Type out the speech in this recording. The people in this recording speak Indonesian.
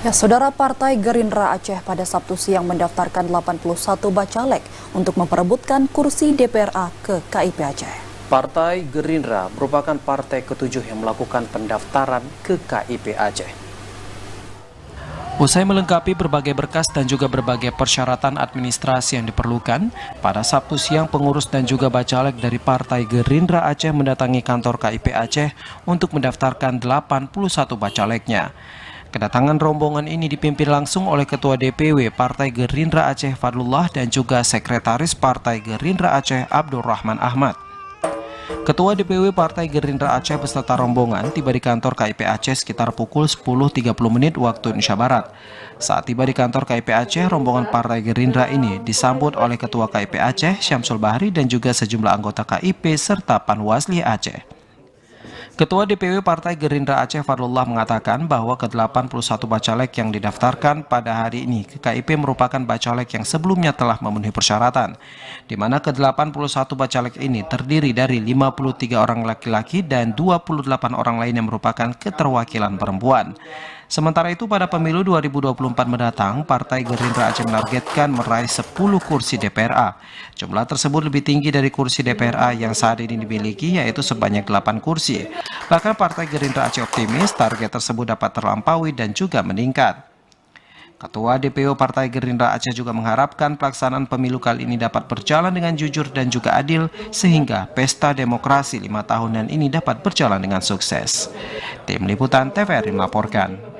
Ya, Saudara, Partai Gerindra Aceh pada Sabtu siang mendaftarkan 81 bacalek untuk memperebutkan kursi DPRA ke KIP Aceh. Partai Gerindra merupakan partai ketujuh yang melakukan pendaftaran ke KIP Aceh. Usai melengkapi berbagai berkas dan juga berbagai persyaratan administrasi yang diperlukan, pada Sabtu siang pengurus dan juga bacalek dari Partai Gerindra Aceh mendatangi kantor KIP Aceh untuk mendaftarkan 81 bacaleknya. Kedatangan rombongan ini dipimpin langsung oleh Ketua DPW Partai Gerindra Aceh Fadlullah dan juga Sekretaris Partai Gerindra Aceh Abdurrahman Ahmad. Ketua DPW Partai Gerindra Aceh beserta rombongan tiba di kantor KIP Aceh sekitar pukul 10.30 waktu Indonesia Barat. Saat tiba di kantor KIP Aceh, rombongan Partai Gerindra ini disambut oleh Ketua KIP Aceh Syamsul Bahri dan juga sejumlah anggota KIP serta Panwasli Aceh. Ketua DPW Partai Gerindra Aceh Fadlullah mengatakan bahwa ke-81 bacalek yang didaftarkan pada hari ini ke KIP merupakan bacalek yang sebelumnya telah memenuhi persyaratan, di mana ke-81 bacalek ini terdiri dari 53 orang laki-laki dan 28 orang lain yang merupakan keterwakilan perempuan. Sementara itu pada pemilu 2024 mendatang, Partai Gerindra Aceh menargetkan meraih 10 kursi DPRA. Jumlah tersebut lebih tinggi dari kursi DPRA yang saat ini dimiliki, yaitu sebanyak 8 kursi. Bahkan Partai Gerindra Aceh optimis target tersebut dapat terlampaui dan juga meningkat. Ketua DPW Partai Gerindra Aceh juga mengharapkan pelaksanaan pemilu kali ini dapat berjalan dengan jujur dan juga adil, sehingga pesta demokrasi 5 tahunan ini dapat berjalan dengan sukses. Tim Liputan TVRI melaporkan.